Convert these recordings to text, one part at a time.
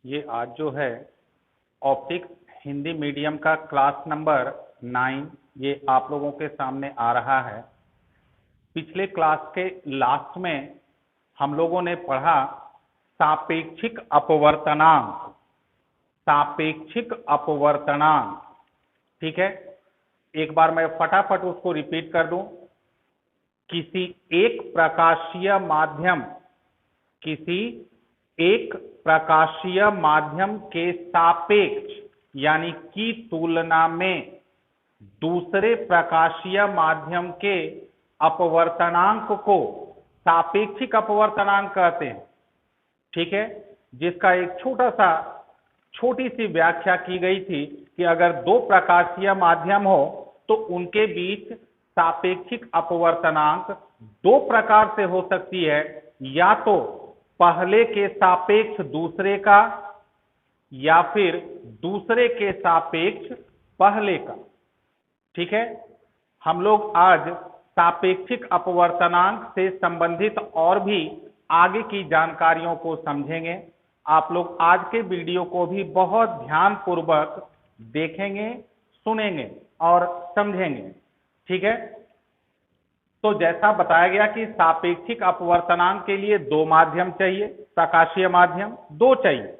ये आज जो है ऑप्टिक्स हिंदी मीडियम का क्लास नंबर 9 ये आप लोगों के सामने आ रहा है। पिछले क्लास के लास्ट में हम लोगों ने पढ़ा सापेक्षिक अपवर्तनांक। सापेक्षिक अपवर्तनांक, ठीक है। एक बार मैं फटाफट उसको रिपीट कर दूं। किसी एक प्रकाशीय माध्यम, किसी एक प्रकाशीय माध्यम के सापेक्ष यानी कि तुलना में दूसरे प्रकाशीय माध्यम के अपवर्तनांक को सापेक्षिक अपवर्तनांक कहते हैं, ठीक है। जिसका एक छोटी सी व्याख्या की गई थी कि अगर दो प्रकाशीय माध्यम हो तो उनके बीच सापेक्षिक अपवर्तनांक दो प्रकार से हो सकती है, या तो पहले के सापेक्ष दूसरे का या फिर दूसरे के सापेक्ष पहले का, ठीक है। हम लोग आज सापेक्षिक अपवर्तनांक से संबंधित और भी आगे की जानकारियों को समझेंगे। आप लोग आज के वीडियो को भी बहुत ध्यानपूर्वक देखेंगे, सुनेंगे और समझेंगे, ठीक है। तो जैसा बताया गया कि सापेक्षिक अपवर्तनांक के लिए दो माध्यम चाहिए, प्रकाशीय माध्यम दो चाहिए।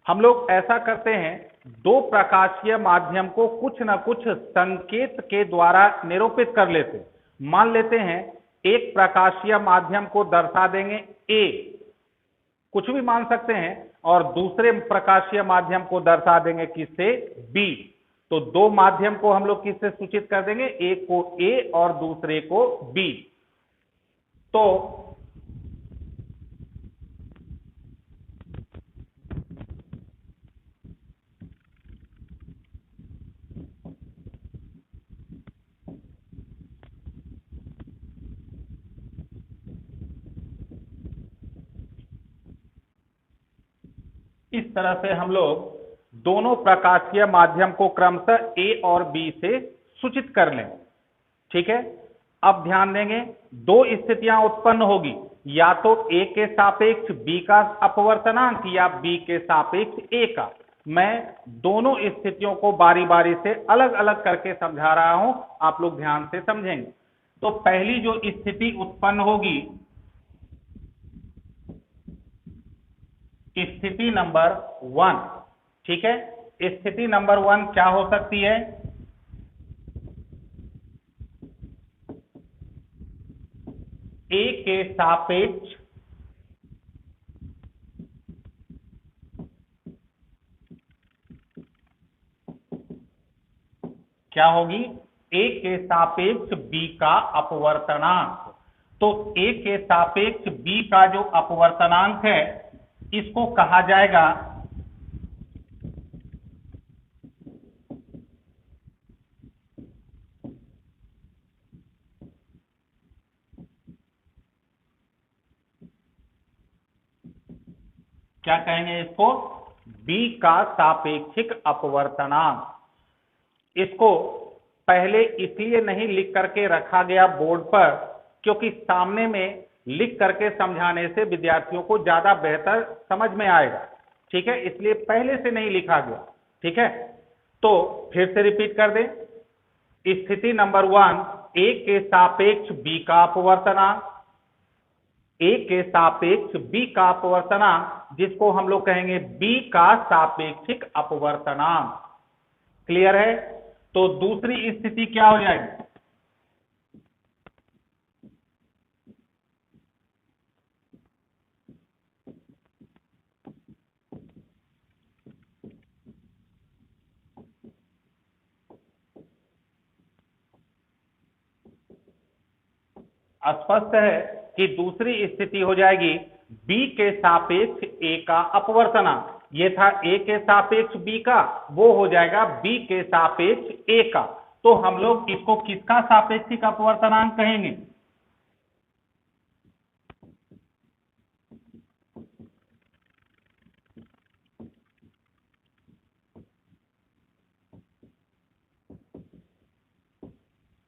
हम लोग ऐसा करते हैं, दो प्रकाशीय माध्यम को कुछ न कुछ संकेत के द्वारा निरूपित कर लेते। मान लेते हैं एक प्रकाशीय माध्यम को दर्शा देंगे ए, कुछ भी मान सकते हैं, और दूसरे प्रकाशीय माध्यम को दर्शा देंगे किससे, बी। तो दो माध्यम को हम लोग किससे सूचित कर देंगे, एक को ए और दूसरे को बी। तो इस तरह से हम लोग दोनों प्रकाशीय माध्यम को क्रमशः ए और बी से सूचित कर लें, ठीक है। अब ध्यान देंगे, दो स्थितियां उत्पन्न होगी, या तो ए के सापेक्ष बी का अपवर्तनांक या बी के सापेक्ष ए का। मैं दोनों स्थितियों को बारी बारी से अलग अलग करके समझा रहा हूं, आप लोग ध्यान से समझेंगे। तो पहली जो स्थिति उत्पन्न होगी, स्थिति नंबर 1, ठीक है। स्थिति नंबर 1 क्या हो सकती है, ए के सापेक्ष क्या होगी, ए के सापेक्ष बी का अपवर्तनांक। तो ए के सापेक्ष बी का जो अपवर्तनांक है इसको कहा जाएगा क्या कहेंगे इसको, बी का सापेक्षिक अपवर्तनांक। इसको पहले इसलिए नहीं लिख करके रखा गया बोर्ड पर क्योंकि सामने में लिख करके समझाने से विद्यार्थियों को ज्यादा बेहतर समझ में आएगा, ठीक है। इसलिए पहले से नहीं लिखा गया, ठीक है। तो फिर से रिपीट कर दें, स्थिति नंबर 1, ए के सापेक्ष बी का अपवर्तनांक, ए के सापेक्ष बी का अपवर्तनांक, जिसको हम लोग कहेंगे बी का सापेक्षिक अपवर्तनांक। क्लियर है। तो दूसरी स्थिति क्या हो जाएगी, स्पष्ट है कि दूसरी स्थिति हो जाएगी बी के सापेक्ष ए का अपवर्तनांक। ये था ए के सापेक्ष बी का, वो हो जाएगा बी के सापेक्ष ए का। तो हम लोग इसको किसका सापेक्षिक अपवर्तनांक कहेंगे,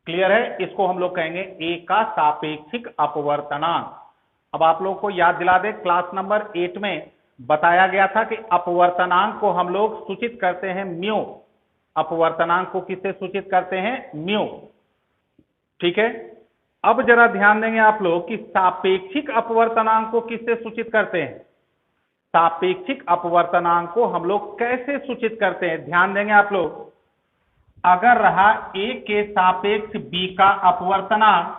क्लियर है। इसको हम लोग कहेंगे ए का सापेक्षिक अपवर्तनांक। अब आप लोगों को याद दिला दे, क्लास नंबर 8 में बताया गया था कि अपवर्तनांक को हम लोग सूचित करते हैं म्यू। अपवर्तनांक को किससे सूचित करते हैं? म्यू। ठीक है, अब जरा ध्यान देंगे आप लोग कि सापेक्षिक अपवर्तनांक को किससे सूचित करते हैं? सापेक्षिक अपवर्तनांक को हम लोग कैसे सूचित करते हैं? ध्यान देंगे आप लोग। अगर रहा a के सापेक्ष b का अपवर्तनांक,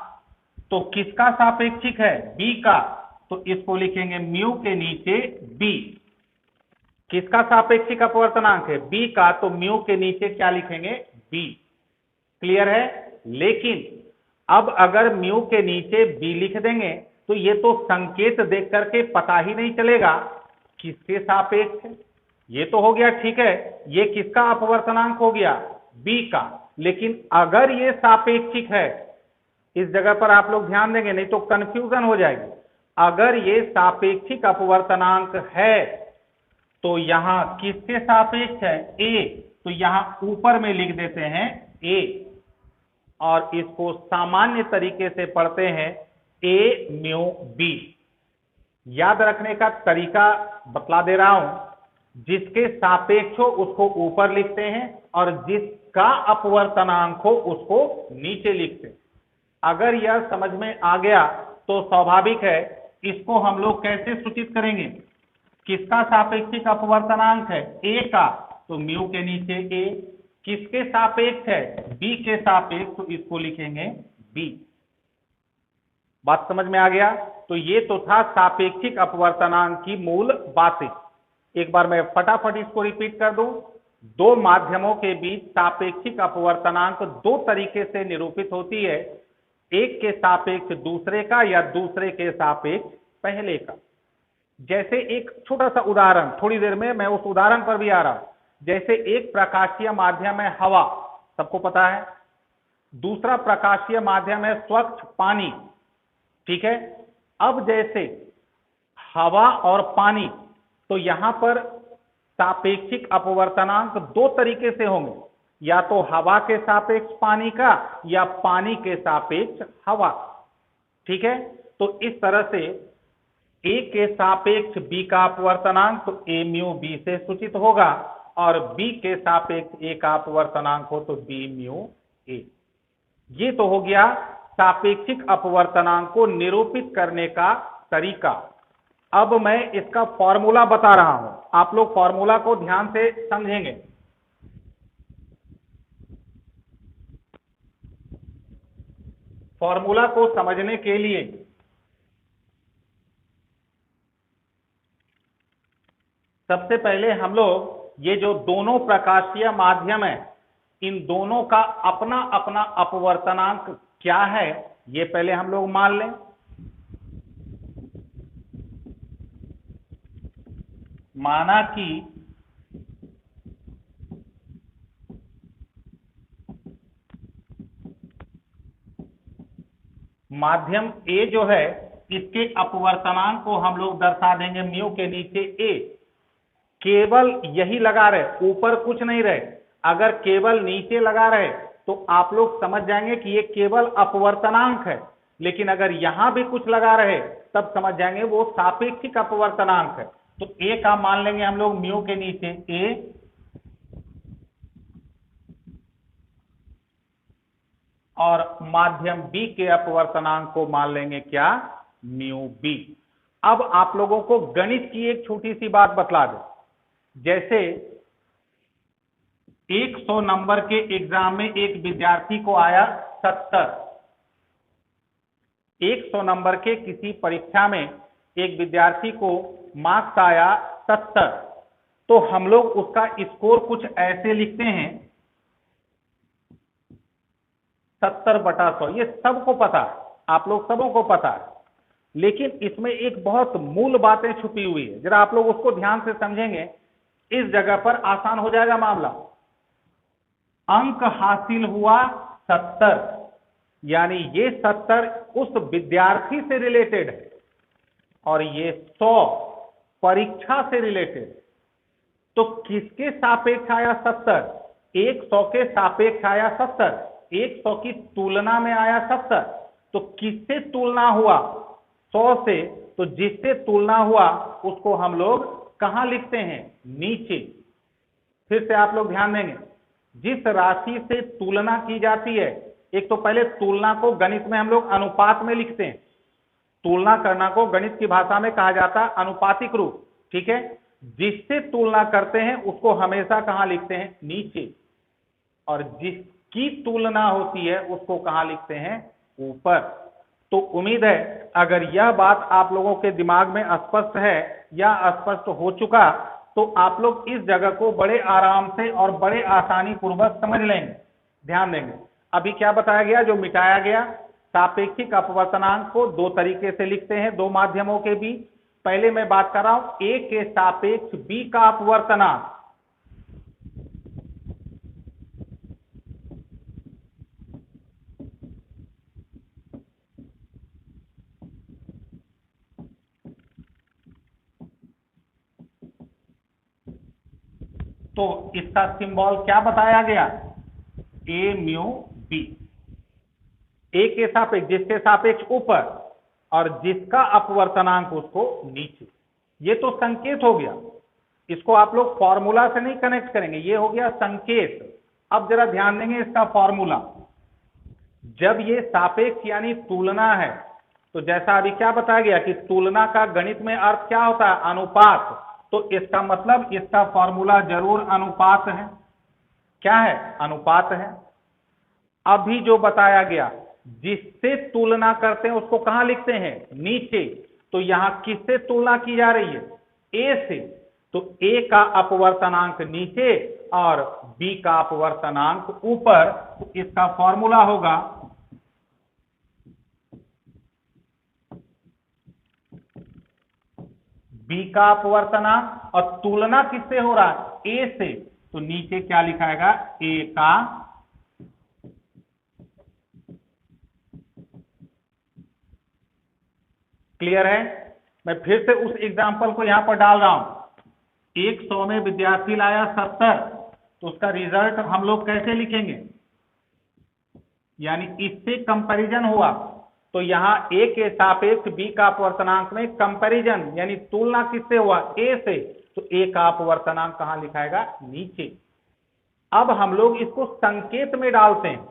तो किसका सापेक्षिक है? b का, तो इसको लिखेंगे म्यू के नीचे b। किसका सापेक्षिक अपवर्तनांक है? b का, तो म्यू के नीचे क्या लिखेंगे? b। क्लियर है? लेकिन अब अगर म्यू के नीचे b लिख देंगे तो ये तो संकेत देख करके पता ही नहीं चलेगा किसके सापेक्ष है। ये तो हो गया, ठीक है, ये किसका अपवर्तनांक हो गया? b का। लेकिन अगर ये सापेक्षिक है, इस जगह पर आप लोग ध्यान देंगे नहीं तो कंफ्यूजन हो जाएगी। अगर ये सापेक्षिक अपवर्तनांक है तो यहां किसके सापेक्ष है? a। तो यहां ऊपर में लिख देते हैं a, और इसको सामान्य तरीके से पढ़ते हैं a म्यू b। याद रखने का तरीका बतला दे रहा हूं, जिसके सापेक्ष हो उसको ऊपर लिखते हैं और जिसका अपवर्तनांक हो उसको नीचे लिखते हैं। अगर यह समझ में आ गया तो स्वाभाविक है, इसको हम लोग कैसे सूचित करेंगे? किसका सापेक्षिक अपवर्तनांक है? a का, तो म्यू के नीचे a। किसके सापेक्ष है? b के सापेक्ष, तो इसको लिखेंगे b। बात समझ में आ गया? तो ये तो था सापेक्षिक अपवर्तनांक की मूल बातें। एक बार मैं फटाफट इसको रिपीट कर दूं। दो माध्यमों के बीच सापेक्षिक अपवर्तनांक दो तरीके से निरूपित होती है, एक के सापेक्ष दूसरे का या दूसरे के सापेक्ष पहले का। जैसे एक छोटा सा उदाहरण, थोड़ी देर में मैं उस उदाहरण पर भी आ रहा हूं। जैसे एक प्रकाशीय माध्यम है हवा, सबको पता है। दूसरा प्रकाशीय माध्यम है स्वच्छ पानी, ठीक है। अब जैसे हवा और पानी, तो यहां पर सापेक्षिक अपवर्तनांक दो तरीके से होंगे, या तो हवा के सापेक्ष पानी का या पानी के सापेक्ष हवा, ठीक है। तो इस तरह से a के सापेक्ष b का अपवर्तनांक तो a म्यू b से सूचित होगा, और b के सापेक्ष a का अपवर्तनांक हो तो b म्यू a। ये तो हो गया सापेक्षिक अपवर्तनांक को निरूपित करने का तरीका। अब मैं इसका फॉर्मूला बता रहा हूं, आप लोग फॉर्मूला को ध्यान से समझेंगे। फॉर्मूला को समझने के लिए सबसे पहले हम लोग ये जो दोनों प्रकाशीय माध्यम है, इन दोनों का अपना अपना अपवर्तनांक क्या है, ये पहले हम लोग मान लें। माना कि माध्यम A जो है, इसके अपवर्तनांक को हम लोग दर्शा देंगे म्यू के नीचे A। केवल यही लगा रहे, ऊपर कुछ नहीं रहे। अगर केवल नीचे लगा रहे तो आप लोग समझ जाएंगे कि ये केवल अपवर्तनांक है, लेकिन अगर यहां भी कुछ लगा रहे तब समझ जाएंगे वो सापेक्षिक अपवर्तनांक है। तो A का मान लेंगे हम लोग म्यू के नीचे A, और माध्यम B के अपवर्तनांक को मान लेंगे क्या? Mu B। अब आप लोगों को गणित की एक छोटी सी बात बतला दो। जैसे 100 नंबर के एग्जाम में एक विद्यार्थी को आया 70। 100 नंबर के किसी परीक्षा में एक विद्यार्थी को मार्क्स आया 70, तो हम लोग उसका स्कोर कुछ ऐसे लिखते हैं 70/100। ये सबको पता है, आप लोग सबों को पता है, लेकिन इसमें एक बहुत मूल बातें छुपी हुई है। जरा आप लोग उसको ध्यान से समझेंगे, इस जगह पर आसान हो जाएगा मामला। अंक हासिल हुआ 70, यानी ये 70 उस विद्यार्थी से रिलेटेड है, और ये 100 परीक्षा से रिलेटेड है। तो किसके सापेक्ष आया 70? 100 के सापेक्ष आया 70, 100 की तुलना में आया 70। तो किससे तुलना हुआ? 100 से। तो जिससे तुलना हुआ उसको हम लोग कहां लिखते हैं? नीचे। फिर से आप लोग ध्यान देंगे, जिस राशि से तुलना की जाती है, एक तो पहले तुलना को गणित में हम लोग अनुपात में लिखते हैं। तुलना करना को गणित की भाषा में कहा जाता है अनुपातिक रूप। ठीक है, जिससे तुलना करते हैं उसको हमेशा कहां लिखते हैं? नीचे। और जिसकी तुलना होती है उसको कहां लिखते हैं? ऊपर। तो उम्मीद है अगर यह बात आप लोगों के दिमाग में स्पष्ट है या स्पष्ट हो चुका, तो आप लोग इस जगह को बड़े आराम से और बड़े आसानी पूर्वक समझ लेंगे। ध्यान देंगे, अभी क्या बताया गया, जो मिटाया गया, सापेक्षिक अपवर्तनांक को दो तरीके से लिखते हैं, दो माध्यमों के बीच। पहले मैं बात कर रहा हूं ए के सापेक्ष बी का अपवर्तनांक। तो इसका सिंबल क्या बताया गया? ए म्यू बी। ए के सापेक्ष, जिसके सापेक्ष ऊपर, और जिसका अपवर्तनांक उसको नीचे। ये तो संकेत हो गया, इसको आप लोग फॉर्मूला से नहीं कनेक्ट करेंगे, ये हो गया संकेत। अब जरा ध्यान देंगे इसका फॉर्मूला। जब ये सापेक्ष यानी तुलना है, तो जैसा अभी क्या बताया गया कि तुलना का गणित में अर्थ क्या होता है? अनुपात। तो इसका मतलब इसका फॉर्मूला जरूर अनुपात है। क्या है? अनुपात है। अभी जो बताया गया, जिससे तुलना करते हैं उसको कहां लिखते हैं? नीचे। तो यहां किससे तुलना की जा रही है? ए से। तो ए का अपवर्तनांक नीचे और बी का अपवर्तनांक ऊपर। तो इसका फॉर्मूला होगा बी का अपवर्तनांक, और तुलना किससे हो रहा है? ए से। तो नीचे क्या लिखाएगा? ए का क्लियर है? मैं फिर से उस एग्जांपल को यहां पर डाल रहा हूं। 100 में विद्यार्थी लाया 70, तो उसका रिजल्ट हम लोग कैसे लिखेंगे? यानी इससे कंपैरिजन हुआ, तो यहां ए के सापेक्ष बी का अपवर्तनांक में कंपैरिजन यानी तुलना किससे हुआ? ए से। तो ए का अपवर्तनांक कहां लिखाएगा? नीचे। अब हम लोग इसको संकेत में डालते हैं।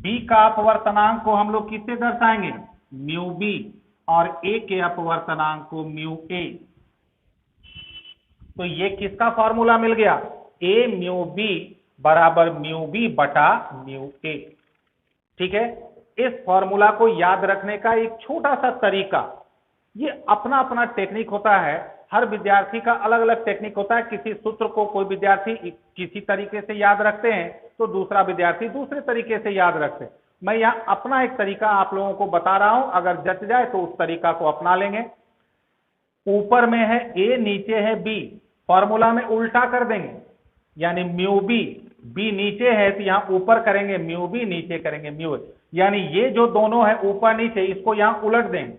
बी का अपवर्तनांक को हम लोग किससे दर्शाएंगे? Mu B. और ए के अपवर्तनांक को म्यू ए। तो ये किसका फॉर्मूला मिल गया? ए म्यू बी बराबर म्यू बी बटा म्यू ए। ठीक है, इस फॉर्मूला को याद रखने का एक छोटा सा तरीका, ये अपना अपना टेक्निक होता है, हर विद्यार्थी का अलग अलग टेक्निक होता है। किसी सूत्र को कोई विद्यार्थी किसी तरीके से याद रखते हैं, तो दूसरा विद्यार्थी दूसरे तरीके से याद रखते हैं। मैं यहाँ अपना एक तरीका आप लोगों को बता रहा हूं, अगर जच जाए तो उस तरीका को अपना लेंगे। ऊपर में है ए, नीचे है बी, फॉर्मूला में उल्टा कर देंगे, यानी म्यू बी, बी नीचे है तो यहां ऊपर करेंगे म्यू बी, नीचे करेंगे म्यू ए। यानी ये जो दोनों है ऊपर नीचे, इसको यहां उलट देंगे।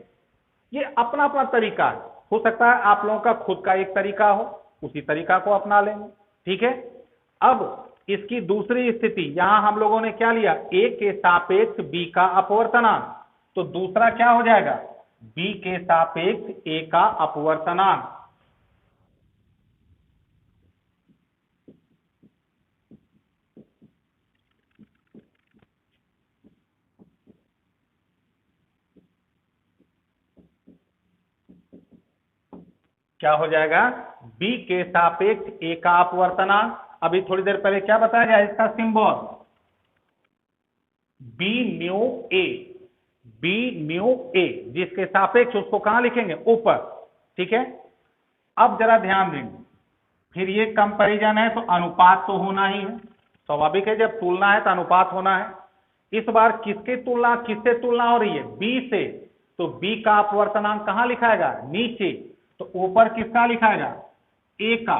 ये अपना अपना तरीका है, हो सकता है आप लोगों का खुद का एक तरीका हो, उसी तरीका को अपना लेंगे। ठीक है, अब इसकी दूसरी स्थिति, यहां हम लोगों ने क्या लिया? ए के सापेक्ष बी का अपवर्तनांक। तो दूसरा क्या हो जाएगा? बी के सापेक्ष ए का अपवर्तनांक। क्या हो जाएगा? बी के सापेक्ष ए का अपवर्तनांक। अभी थोड़ी देर पहले क्या बताया गया? इसका symbol B mu A. B mu A, जिसके सापेक्ष उसको कहां लिखेंगे? ऊपर। ठीक है, अब जरा ध्यान देंगे, फिर ये कंपैरिजन है तो अनुपात तो होना ही है, स्वाभाविक है, जब तुलना है तो अनुपात होना है। इस बार किससे तुलना हो रही है? बी से। तो बी का अपवर्तनांक कहां लिखाएगा? नीचे। तो ऊपर किसका लिखाएगा? ए का।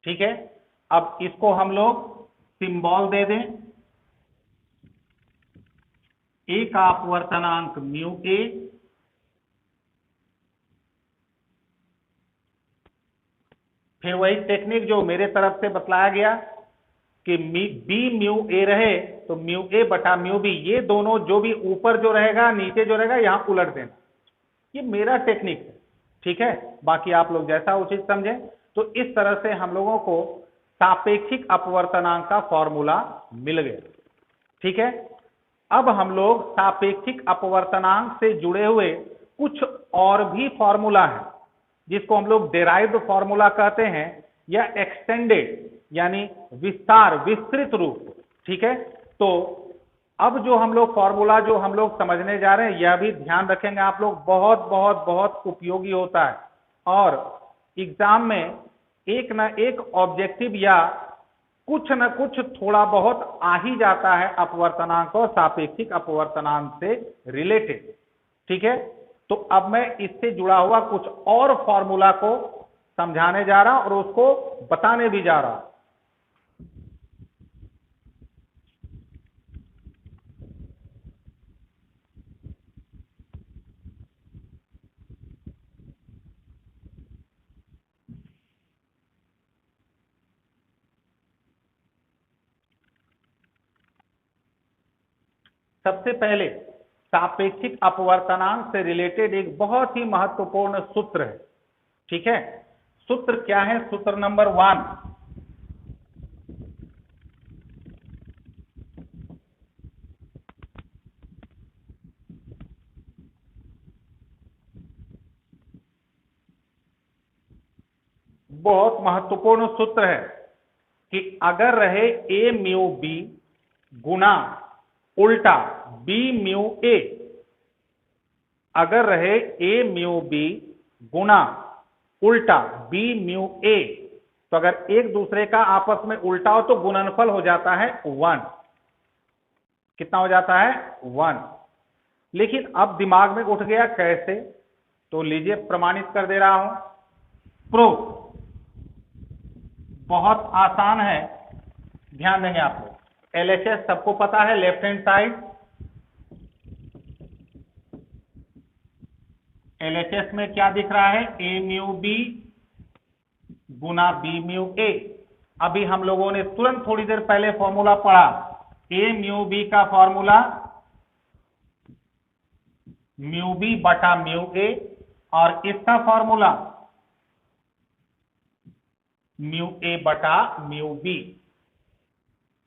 ठीक है, अब इसको हम लोग सिंबल दे दें, ए का अपवर्तनांक म्यू ए, फिर वही टेक्निक जो मेरे तरफ से बतलाया गया कि बी म्यू ए रहे तो म्यू ए बटा म्यू बी, ये दोनों जो भी ऊपर जो रहेगा नीचे जो रहेगा यहां उलट देना। ये मेरा टेक्निक है, ठीक है। बाकी आप लोग जैसा उचित समझें। तो इस तरह से हम लोगों को सापेक्षिक अपवर्तनांक का फॉर्मूला मिल गया, ठीक है। अब हम लोग सापेक्षिक अपवर्तनांक से जुड़े हुए कुछ और भी फॉर्मूला है जिसको हम लोग डेराइव्ड फॉर्मूला कहते हैं या एक्सटेंडेड यानी विस्तार विस्तृत रूप, ठीक है। तो अब जो हम लोग फॉर्मूला जो हम लोग समझने जा रहे हैं यह भी ध्यान रखेंगे आप लोग, बहुत बहुत बहुत उपयोगी होता है और एग्जाम में एक ना एक ऑब्जेक्टिव या कुछ न कुछ थोड़ा बहुत आ ही जाता है अपवर्तनांक और सापेक्षिक अपवर्तनांक से रिलेटेड, ठीक है। तो अब मैं इससे जुड़ा हुआ कुछ और फॉर्मूला को समझाने जा रहा हूं और उसको बताने भी जा रहा हूं। सबसे पहले सापेक्षिक अपवर्तनांक से रिलेटेड एक बहुत ही महत्वपूर्ण सूत्र है, ठीक है। सूत्र क्या है? सूत्र नंबर 1, बहुत महत्वपूर्ण सूत्र है कि अगर रहे ए म्यू बी गुना उल्टा बी म्यू ए, अगर रहे ए म्यू बी गुना उल्टा बी म्यू ए, तो अगर एक दूसरे का आपस में उल्टा हो तो गुणनफल हो जाता है 1। कितना हो जाता है? 1। लेकिन अब दिमाग में उठ गया कैसे? तो लीजिए प्रमाणित कर दे रहा हूं। प्रूफ बहुत आसान है, ध्यान देंगे आप लोग। एलएचएस सबको पता है, लेफ्ट हैंड साइड एलएचएस में क्या दिख रहा है? A mu B Guna B mu A. अभी हम लोगों ने तुरंत थोड़ी देर पहले फॉर्मूला पढ़ा, ए म्यू बी का फॉर्मूला म्यू बी बटा म्यू ए और इसका फॉर्मूला म्यू ए बटा म्यू बी।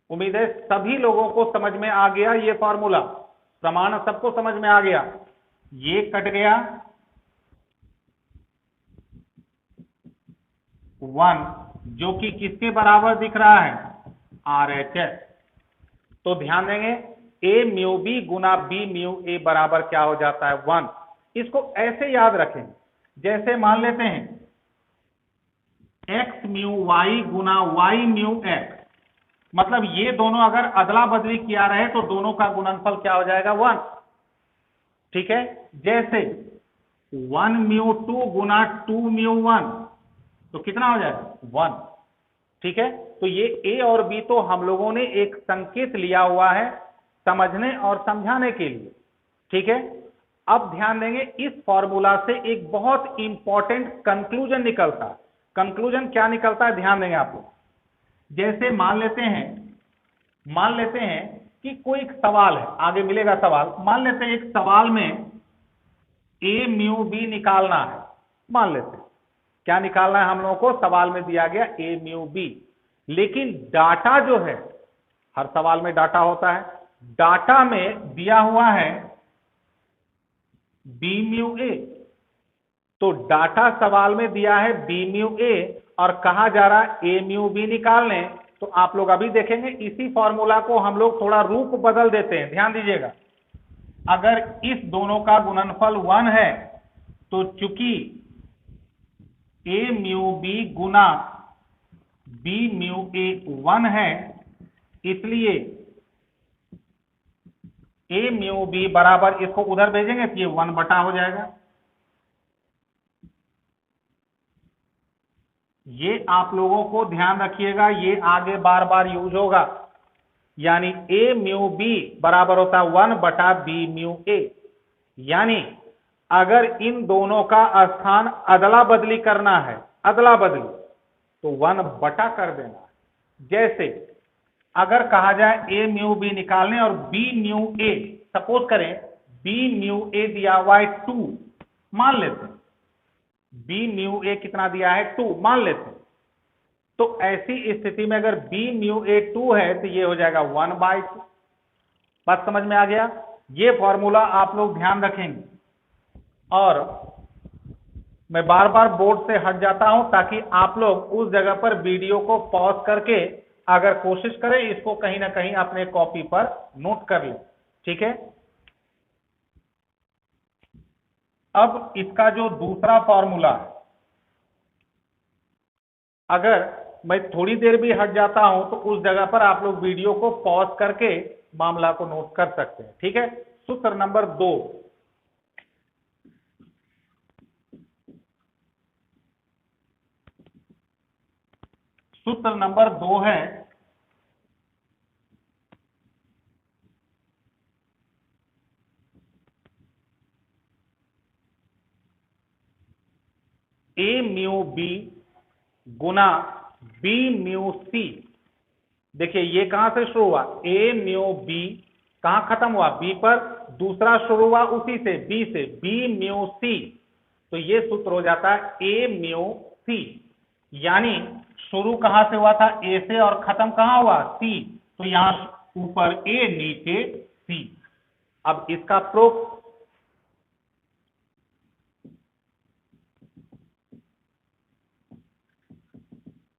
उम्मीद है सभी लोगों को समझ में आ गया ये फॉर्मूला, प्रमाण सबको समझ में आ गया। ये कट गया 1 जो कि किसके बराबर दिख रहा है? RHS। तो ध्यान देंगे ए mu B Guna B mu A बराबर क्या हो जाता है? 1। इसको ऐसे याद रखें जैसे मान लेते हैं एक्स म्यू वाई गुना वाई म्यू एक्स, मतलब ये दोनों अगर अदला बदली किया रहे तो दोनों का गुणनफल क्या हो जाएगा? 1, ठीक है। जैसे 1 म्यू 2 गुना 2 म्यू 1 तो कितना हो जाएगा? 1, ठीक है। तो ये ए और बी तो हम लोगों ने एक संकेत लिया हुआ है समझने और समझाने के लिए, ठीक है। अब ध्यान देंगे इस फॉर्मूला से एक बहुत इंपॉर्टेंट कंक्लूजन निकलता है। कंक्लूजन क्या निकलता है? ध्यान देंगे आप लोग। जैसे मान लेते हैं कि कोई एक सवाल है, आगे मिलेगा सवाल। मान लेते हैं एक सवाल में ए म्यू बी निकालना है। मान लेते हैं क्या निकालना है हम लोगों को? सवाल में दिया गया ए म्यू बी, लेकिन डाटा जो है, हर सवाल में डाटा होता है, डाटा में दिया हुआ है बी म्यू ए। तो डाटा सवाल में दिया है बी म्यू ए और कहा जा रहा है ए म्यू बी निकालने। तो आप लोग अभी देखेंगे इसी फॉर्मूला को हम लोग थोड़ा रूप बदल देते हैं, ध्यान दीजिएगा। अगर इस दोनों का गुणनफल 1 है तो चूंकि ए mu B Guna B mu A 1 है, इसलिए ए म्यू बी बराबर, इसको उधर भेजेंगे तो ये 1 बटा हो जाएगा। ये आप लोगों को ध्यान रखिएगा, ये आगे बार बार यूज होगा। यानी ए म्यू बी बराबर होता है 1 बटा बी म्यू ए। यानी अगर इन दोनों का स्थान अदला बदली करना है, अदला बदली, तो 1 बटा कर देना। जैसे अगर कहा जाए ए म्यू बी निकालने और बी म्यू ए, सपोज करें बी म्यू ए दिया हुआ है 2, मान लेते हैं बी म्यू ए कितना दिया है 2 मान लेते हैं। तो ऐसी स्थिति में अगर बी म्यू ए 2 है तो ये हो जाएगा 1/2। बात समझ में आ गया? ये फॉर्मूला आप लोग ध्यान रखेंगे। और मैं बार बार बोर्ड से हट जाता हूं ताकि आप लोग उस जगह पर वीडियो को पॉज करके अगर कोशिश करें इसको कहीं ना कहीं अपने कॉपी पर नोट कर लें। ठीक है, अब इसका जो दूसरा फॉर्मूला है, अगर मैं थोड़ी देर भी हट जाता हूं तो उस जगह पर आप लोग वीडियो को पॉज करके मामला को नोट कर सकते हैं। ठीक है, सूत्र नंबर 2, सूत्र नंबर 2 है A mu B Guna B mu सी। देखिए ये कहां से शुरू हुआ, ए म्यू बी, कहां खत्म हुआ बी पर, दूसरा शुरू हुआ उसी से बी से, बी म्यू सी। तो ये सूत्र हो जाता है ए म्यू सी, यानी शुरू कहां से हुआ था ए से और खत्म कहां हुआ सी, तो यहां ऊपर ए नीचे सी। अब इसका प्रूफ,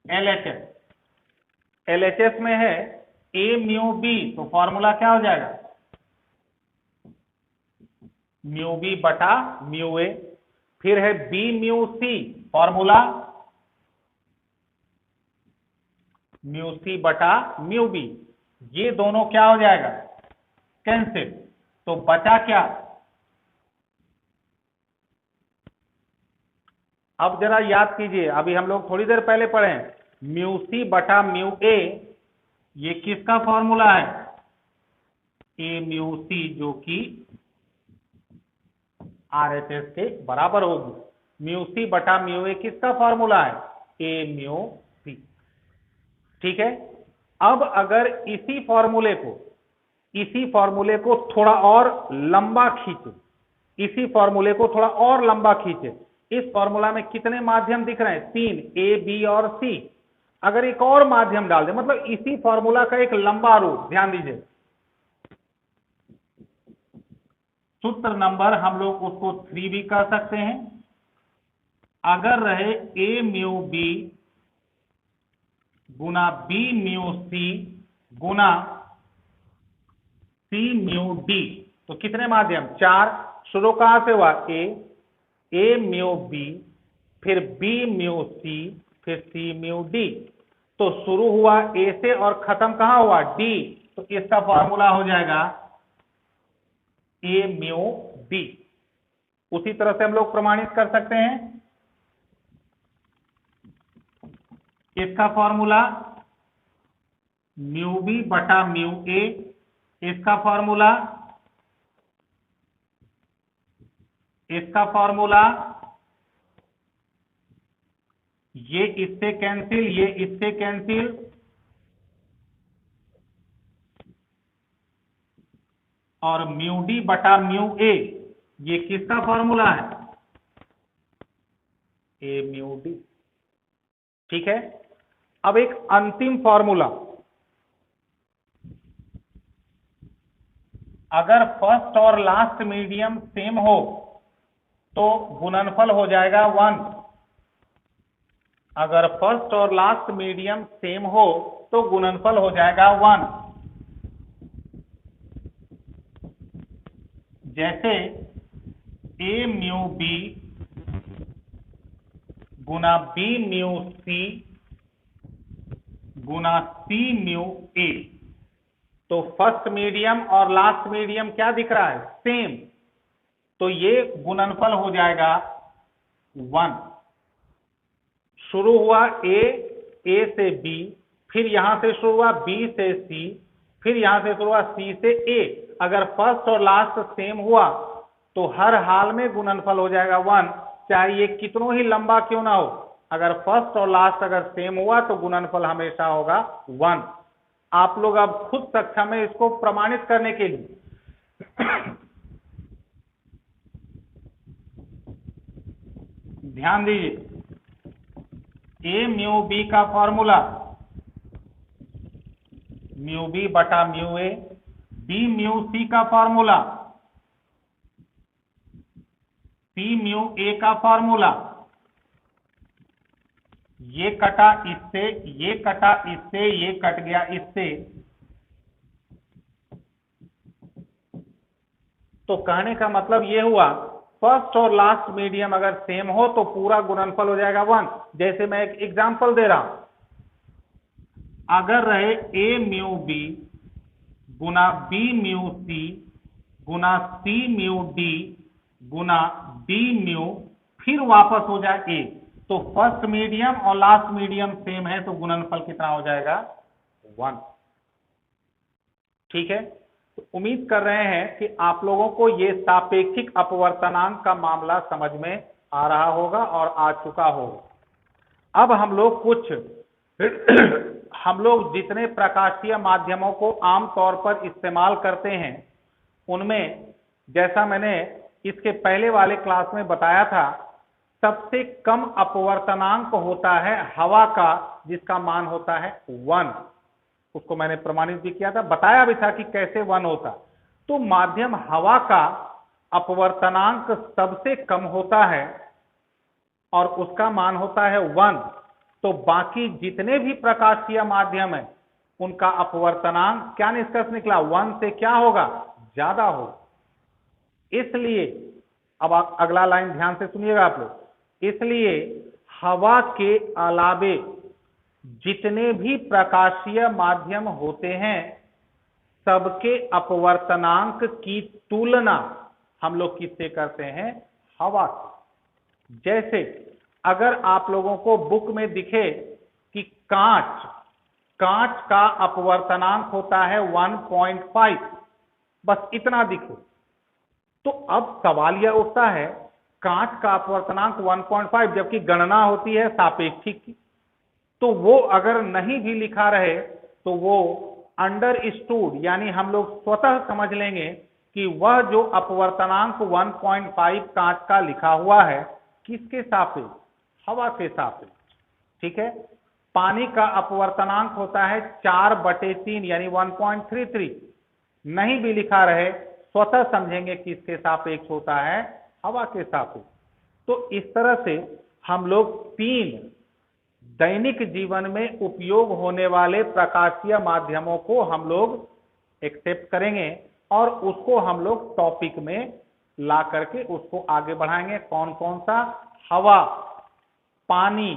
एलएचएस, एलएचएस में है ए म्यू बी, तो फॉर्मूला क्या हो जाएगा म्यू बी बटा म्यू ए। फिर है B mu C, formula mu C बटा म्यू बी। ये दोनों क्या हो जाएगा कैंसिल, तो बचा क्या, अब जरा याद कीजिए, अभी हम लोग थोड़ी देर पहले पढ़े म्यू सी बटा म्यू ए, ये किसका फॉर्मूला है ए म्यू सी, जो कि आरएचएस के बराबर होगी। म्यू सी बटा म्यू ए किसका फॉर्मूला है ए म्यू सी। ठीक है, अब अगर इसी फॉर्मूले को थोड़ा और लंबा खींचे, इसी फॉर्मूले को थोड़ा और लंबा खींचे, इस फॉर्मूला में कितने माध्यम दिख रहे हैं 3, ए बी और सी। अगर एक और माध्यम डाल दे, मतलब इसी फॉर्मूला का एक लंबा रूप, ध्यान दीजिए सूत्र नंबर हम लोग उसको 3 भी कह सकते हैं। अगर रहे ए म्यू बी गुना बी म्यू सी गुना सी म्यू डी, तो कितने माध्यम 4। शुरू कहां से हुआ ए म्यू बी, फिर बी म्यू सी, फिर सी म्यू डी। तो शुरू हुआ ए से और खत्म कहां हुआ डी, तो इसका फॉर्मूला हो जाएगा ए म्यू बी। उसी तरह से हम लोग प्रमाणित कर सकते हैं, इसका फॉर्मूला म्यू बी बटा म्यू ए, इसका फॉर्मूला ये इससे कैंसिल, ये इससे कैंसिल, और म्यू डी बटा म्यू ए, ये किसका फॉर्मूला है ए म्यू डी। ठीक है, अब एक अंतिम फॉर्मूला, अगर फर्स्ट और लास्ट मीडियम सेम हो तो गुणनफल हो जाएगा 1। अगर फर्स्ट और लास्ट मीडियम सेम हो तो गुणनफल हो जाएगा 1। जैसे ए mu B Guna B mu C Guna C mu A, तो फर्स्ट मीडियम और लास्ट मीडियम क्या दिख रहा है सेम, तो ये गुणनफल हो जाएगा 1। शुरू हुआ ए से बी, फिर यहां से शुरू हुआ बी से सी, फिर यहां से शुरू हुआ सी से ए। अगर फर्स्ट और लास्ट सेम हुआ तो हर हाल में गुणनफल हो जाएगा 1, चाहे ये कितनों ही लंबा क्यों ना हो। अगर फर्स्ट और लास्ट अगर सेम हुआ तो गुणनफल हमेशा होगा 1। आप लोग अब खुद सक्षम है इसको प्रमाणित करने के लिए। ध्यान दीजिए, ए म्यू बी का फॉर्मूला म्यू बी बटा म्यू ए, बी म्यू सी का फॉर्मूला सी म्यू ए का फॉर्मूला, ये कटा इससे, ये कटा इससे, ये कट गया इससे। तो कहने का मतलब ये हुआ फर्स्ट और लास्ट मीडियम अगर सेम हो तो पूरा गुणनफल हो जाएगा 1। जैसे मैं एक एग्जांपल दे रहा हूं, अगर रहे ए म्यू बी गुना बी म्यू सी गुना सी म्यू डी गुना डी म्यू, फिर वापस हो जाए ए, तो फर्स्ट मीडियम और लास्ट मीडियम सेम है तो गुणनफल कितना हो जाएगा 1। ठीक है, तो उम्मीद कर रहे हैं कि आप लोगों को ये सापेक्षिक अपवर्तनांक का मामला समझ में आ रहा होगा और आ चुका होगा। अब हम लोग कुछ हम लोग जितने प्रकाशीय माध्यमों को आमतौर पर इस्तेमाल करते हैं उनमें, जैसा मैंने इसके पहले वाले क्लास में बताया था, सबसे कम अपवर्तनांक होता है हवा का, जिसका मान होता है 1। उसको मैंने प्रमाणित भी किया था, बताया भी था कि कैसे 1 होता। तो माध्यम हवा का अपवर्तनांक सबसे कम होता है और उसका मान होता है 1। तो बाकी जितने भी प्रकाशीय माध्यम है उनका अपवर्तनांक क्या निष्कर्ष निकला, 1 से क्या होगा, ज्यादा होगा। इसलिए अब आप अगला लाइन ध्यान से सुनिएगा आप लोग, इसलिए हवा के अलावे जितने भी प्रकाशीय माध्यम होते हैं सबके अपवर्तनांक की तुलना हम लोग किससे करते हैं, हवा से। जैसे अगर आप लोगों को बुक में दिखे कि कांच का अपवर्तनांक होता है 1.5, बस इतना दिखे, तो अब सवाल यह उठता है कांच का अपवर्तनांक 1.5 जबकि गणना होती है सापेक्षिक की, तो वो अगर नहीं भी लिखा रहे तो वो अंडरस्टूड यानी हम लोग स्वतः समझ लेंगे कि वह जो अपवर्तनांक 1.5 कांच का लिखा हुआ है किसके सापेक्ष, हवा के सापेक्ष। ठीक है, पानी का अपवर्तनांक होता है 4/3 यानी 1.33, नहीं भी लिखा रहे स्वतः समझेंगे किसके सापेक्ष होता है, हवा के सापेक्ष। तो इस तरह से हम लोग 3 दैनिक जीवन में उपयोग होने वाले प्रकाशीय माध्यमों को हम लोग एक्सेप्ट करेंगे और उसको हम लोग टॉपिक में ला करके उसको आगे बढ़ाएंगे। कौन कौन सा, हवा, पानी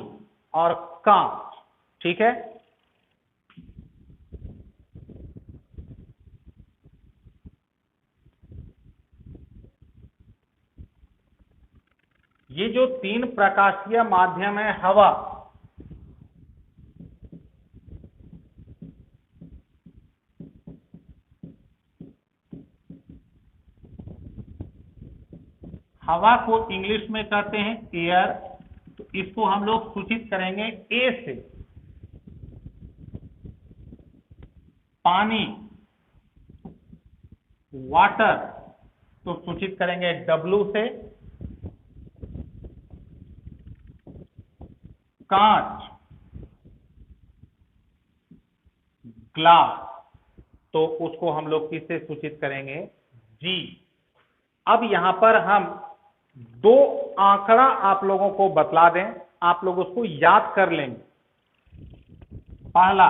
और कांच। ठीक है, ये जो 3 प्रकाशीय माध्यम है हवा, हवा को इंग्लिश में कहते हैं एयर, तो इसको हम लोग सूचित करेंगे ए से। पानी, वाटर, तो सूचित करेंगे डब्ल्यू से। कांच, ग्लास, तो उसको हम लोग किससे सूचित करेंगे, जी। अब यहां पर हम 2 आंकड़ा आप लोगों को बतला दें, आप लोग उसको याद कर लेंगे। पहला,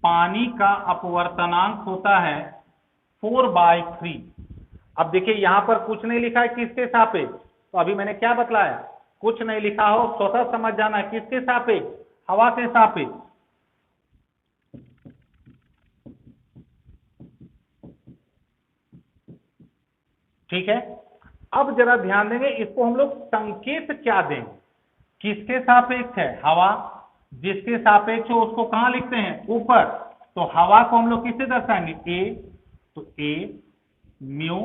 पानी का अपवर्तनांक होता है 4/3। अब देखिए यहां पर कुछ नहीं लिखा है किसके सापेक्ष, तो अभी मैंने क्या बतलाया, कुछ नहीं लिखा हो स्वतः समझ जाना है किसके सापेक्ष, हवा के सापेक्ष। ठीक है, अब जरा ध्यान देंगे, इसको हम लोग संकेत क्या देंगे, किसके सापेक्ष है, हवा, जिसके सापेक्ष हो उसको कहां लिखते हैं, ऊपर, तो हवा को हम लोग किससे दर्शाएंगे, ए, तो ए म्यू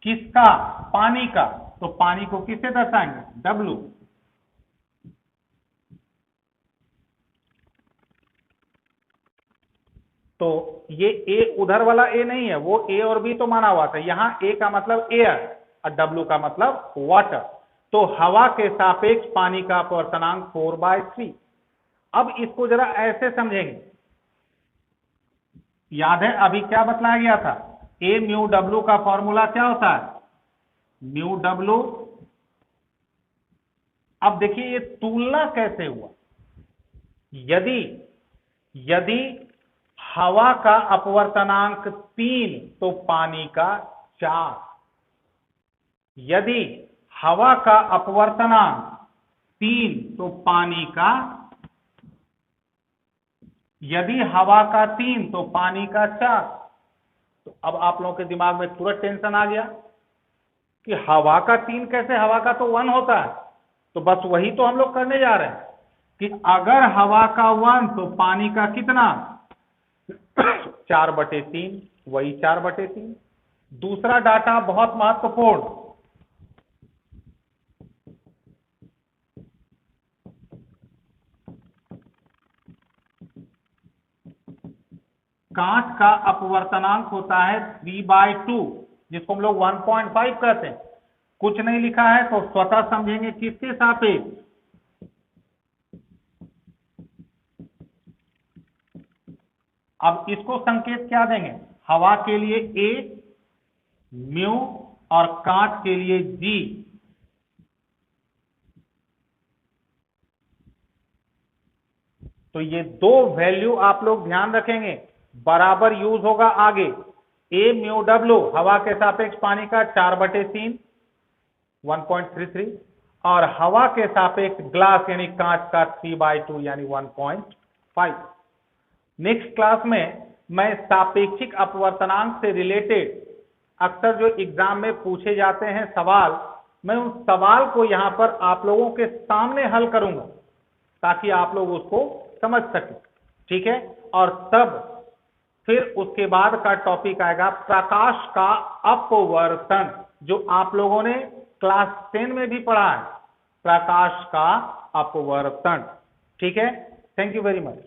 किसका, पानी का, तो पानी को किससे दर्शाएंगे, डब्लू। तो ये ए उधर वाला ए नहीं है, वो ए और बी तो माना हुआ था, यहां ए का मतलब एयर और डब्लू का मतलब वाटर। तो हवा के सापेक्ष पानी का अपवर्तनांक 4/3। अब इसको जरा ऐसे समझेंगे, याद है अभी क्या बतलाया गया था, ए म्यू डब्लू का फॉर्मूला क्या होता है, म्यू डब्लू। अब देखिए ये तुलना कैसे हुआ, यदि यदि हवा का अपवर्तनांक 3 तो पानी का 4, यदि हवा का अपवर्तनांक 3 तो पानी का, यदि हवा का 3 तो पानी का 4। तो अब आप लोगों के दिमाग में तुरंत टेंशन आ गया कि हवा का 3 कैसे, हवा का तो 1 होता है। तो बस वही तो हम लोग करने जा रहे हैं कि अगर हवा का 1 तो पानी का कितना 4/3, वही 4/3। दूसरा डाटा बहुत महत्वपूर्ण, कांच का अपवर्तनांक होता है 3/2, जिसको हम लोग 1.5 कहते हैं। कुछ नहीं लिखा है तो स्वतः समझेंगे किसके सापेक्ष, अब इसको संकेत क्या देंगे, हवा के लिए ए म्यू और कांच के लिए जी। तो ये दो वैल्यू आप लोग ध्यान रखेंगे, बराबर यूज होगा आगे। ए म्यू डब्ल्यू हवा के सापेक्ष पानी का 4/3 1.33 और हवा के सापेक्ष ग्लास यानी कांच का 3/2 यानी 1.5। नेक्स्ट क्लास में मैं सापेक्षिक अपवर्तनांक से रिलेटेड अक्सर जो एग्जाम में पूछे जाते हैं सवाल, मैं उन सवाल को यहां पर आप लोगों के सामने हल करूंगा ताकि आप लोग उसको समझ सकें, ठीक है। और तब फिर उसके बाद का टॉपिक आएगा प्रकाश का अपवर्तन, जो आप लोगों ने क्लास 10 में भी पढ़ा है, प्रकाश का अपवर्तन, ठीक है। Thank you very much.